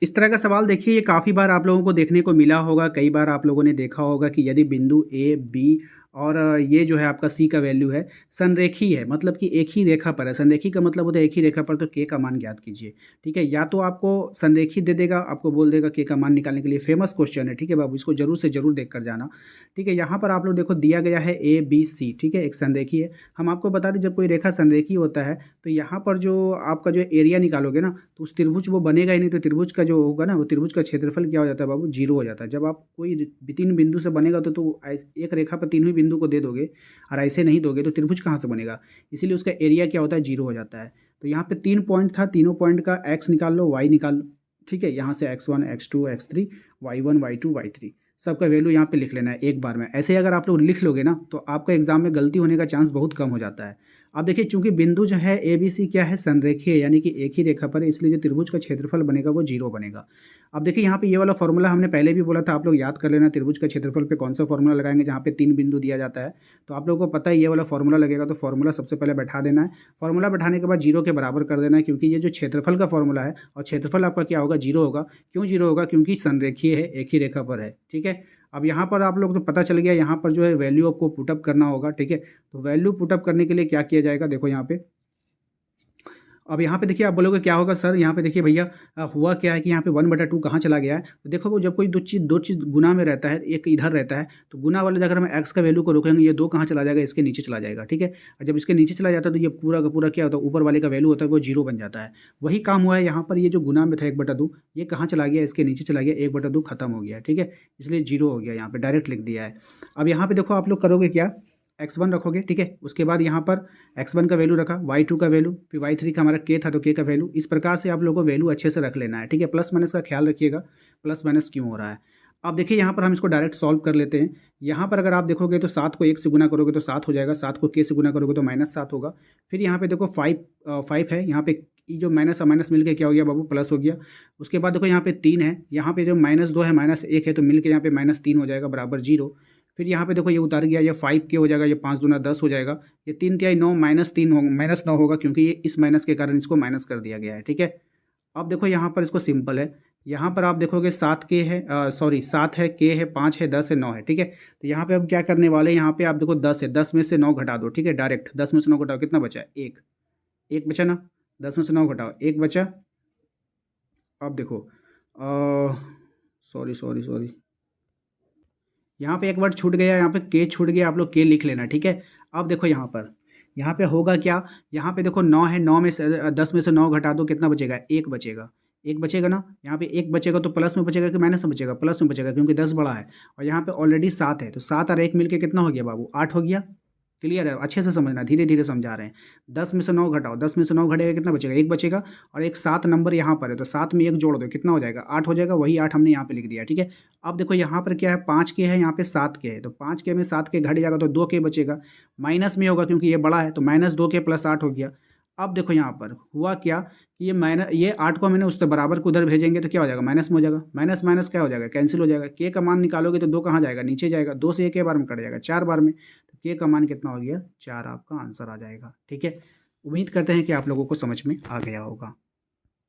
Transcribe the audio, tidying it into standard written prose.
इस तरह का सवाल देखिए ये काफ़ी बार आप लोगों को देखने को मिला होगा, कई बार आप लोगों ने देखा होगा कि यदि बिंदु ए, बी और ये जो है आपका सी का वैल्यू है, संरेखी है, मतलब कि एक ही रेखा पर है। संरेखी का मतलब होता है एक ही रेखा पर, तो के का मान ज्ञात कीजिए, ठीक है। या तो आपको संरेखी दे देगा, आपको बोल देगा के का मान निकालने के लिए, फेमस क्वेश्चन है, ठीक है बाबू, इसको जरूर से जरूर देख कर जाना, ठीक है। यहाँ पर आप लोग देखो दिया गया है ए बी सी, ठीक है, एक संरेखी है। हम आपको बता दें जब कोई रेखा संरेखी होता है तो यहाँ पर जो आपका जो एरिया निकालोगे ना, तो उस त्रिभुज वो बनेगा ही नहीं, तो त्रिभुज का जो होगा ना, वो त्रिभुज का क्षेत्रफल क्या हो जाता है बाबू, जीरो हो जाता है। जब आप कोई तीन बिंदु से बनेगा तो एक रेखा पर तीनों ही बिंदु को दे दोगे और ऐसे नहीं दोगे तो त्रिभुज कहाँ से बनेगा, इसीलिए उसका एरिया क्या होता है, जीरो हो जाता है। तो यहाँ पे 3 पॉइंट था, तीनों पॉइंट का एक्स निकाल लो, वाई निकाल लो, ठीक है। यहाँ से x1 x2 x3 y1 y2 y3 सबका वैल्यू यहाँ पे लिख लेना है एक बार में। ऐसे ही अगर आप लोग लिख लोगे ना तो आपका एग्जाम में गलती होने का चांस बहुत कम हो जाता है। अब देखिए चूंकि बिंदु जो है ए बी सी क्या है, संरेखीय है, यानी कि एक ही रेखा पर है, इसलिए जो त्रिभुज का क्षेत्रफल बनेगा वो जीरो बनेगा। अब देखिए यहाँ पे ये वाला फॉर्मूला हमने पहले भी बोला था, आप लोग याद कर लेना त्रिभुज का क्षेत्रफल पे कौन सा फॉर्मूला लगाएंगे, जहाँ पे 3 बिंदु दिया जाता है। तो आप लोगों को पता है ये वाला फॉर्मूला लगेगा, तो फॉर्मूला सबसे पहले बैठा देना है। फॉर्मूला बैठाने के बाद जीरो के बराबर कर देना है, क्योंकि ये जो क्षेत्रफल का फॉर्मूला है और क्षेत्रफल आपका क्या होगा, जीरो होगा। क्यों जीरो होगा, क्योंकि संरेखीय है, एक ही रेखा पर है, ठीक है। अब यहाँ पर आप लोग तो पता चल गया, यहाँ पर जो है वैल्यू आपको पुटअप करना होगा, ठीक है। तो वैल्यू पुटअप करने के लिए क्या किया जाएगा, देखो यहाँ पे। अब यहाँ पे देखिए आप बोलोगे क्या होगा सर, यहाँ पे देखिए भैया हुआ क्या है कि यहाँ पे 1/2 कहाँ चला गया है। तो देखो वो जब कोई दो चीज़ गुना में रहता है, एक इधर रहता है, तो गुना वाले जगह हम एक्स का वैल्यू को रोकेंगे, ये 2 कहाँ चला जाएगा, इसके नीचे चला जाएगा, ठीक है। और जब इसके नीचे चला जाता है तो ये पूरा का पूरा क्या होता है, ऊपर वाले का वैल्यू होता है वो जीरो बन जाता है। वही काम हुआ है यहाँ पर, ये जो गुना में था 1/2, ये कहाँ चला गया, इसके नीचे चला गया, 1/2 खत्म हो गया, ठीक है। इसलिए जीरो हो गया, यहाँ पर डायरेक्ट लिख दिया है। अब यहाँ पर देखो आप लोग करोगे क्या, x1 रखोगे, ठीक है। उसके बाद यहाँ पर x1 का वैल्यू रखा, y2 का वैल्यू, फिर y3 का हमारा k था तो k का वैल्यू। इस प्रकार से आप लोगों को वैल्यू अच्छे से रख लेना है, ठीक है। प्लस माइनस का ख्याल रखिएगा, प्लस माइनस क्यों हो रहा है। अब देखिए यहाँ पर हम इसको डायरेक्ट सॉल्व कर लेते हैं। यहाँ पर अगर आप देखोगे तो 7 को 1 से गुना करोगे तो 7 हो जाएगा, 7 को k से गुना करोगे तो -7 होगा। फिर यहाँ पे देखो 5 है, यहाँ पे ये जो माइनस और माइनस मिलकर क्या हो गया बाबू, प्लस हो गया। उसके बाद देखो यहाँ पे 3 है, यहाँ पे जो -2 है -1 है, तो मिलकर यहाँ पे -3 हो जाएगा बराबर 0। फिर यहाँ पे देखो ये उतार गया, ये 5k हो जाएगा, ये 5 दूना 10 हो जाएगा, ये 3 तिहाई 9 -3 होगा, -9 होगा, क्योंकि ये इस माइनस के कारण इसको माइनस कर दिया गया है, ठीक है। अब देखो यहाँ पर इसको सिंपल है, यहाँ पर आप देखोगे 7k है, सॉरी 7 है, k है, 5 है, 10 है, 9 है, ठीक है। तो यहाँ पे अब क्या करने वाले हैं, यहाँ पे आप देखो 10 है, 10 में से 9 घटा दो, ठीक है। डायरेक्ट 10 में से 9 घटाओ, कितना बचा, एक, एक बचा ना, 10 में से 9 घटाओ, एक बचा। अब देखो सॉरी सॉरी सॉरी, यहाँ पे एक वर्ड छूट गया, यहाँ पे के छूट गया, आप लोग के लिख लेना, ठीक है। अब देखो यहाँ पे होगा क्या, यहाँ पे देखो 9 है, 9 में से 10 में से 9 घटा दो, कितना बचेगा, एक बचेगा, एक बचेगा ना। यहाँ पे एक बचेगा तो प्लस में बचेगा कि माइनस में बचेगा, प्लस में बचेगा, क्योंकि 10 बड़ा है। और यहाँ पे ऑलरेडी 7 है, तो 7 और 1 मिलके कितना हो गया बाबू, 8 हो गया। क्लियर है, अच्छे से समझना, धीरे धीरे समझा रहे हैं। 10 में से 9 घटाओ, 10 में से 9 घटेगा, कितना बचेगा, एक बचेगा। और एक 7 नंबर यहाँ पर है, तो 7 में एक जोड़ दो, कितना हो जाएगा, 8 हो जाएगा। वही 8 हमने यहाँ पे लिख दिया, ठीक है। अब देखो यहाँ पर क्या है, 5k है, यहाँ पे 7k है, तो 5k में 7k घट जाएगा तो 2k बचेगा, माइनस में होगा क्योंकि ये बड़ा है, तो -2k + 8 हो गया। अब देखो यहाँ पर हुआ क्या कि ये 8 को मैंने उस बराबर को उधर भेजेंगे तो क्या हो जाएगा, माइनस में हो जाएगा, माइनस माइनस क्या हो जाएगा, कैंसिल हो जाएगा। के का मान निकालोगे तो 2 कहाँ जाएगा, नीचे जाएगा, 2 से 1 बार में कट जाएगा, 4 बार में। तो के का मान कितना हो गया, 4 आपका आंसर आ जाएगा, ठीक है। उम्मीद करते हैं कि आप लोगों को समझ में आ गया होगा।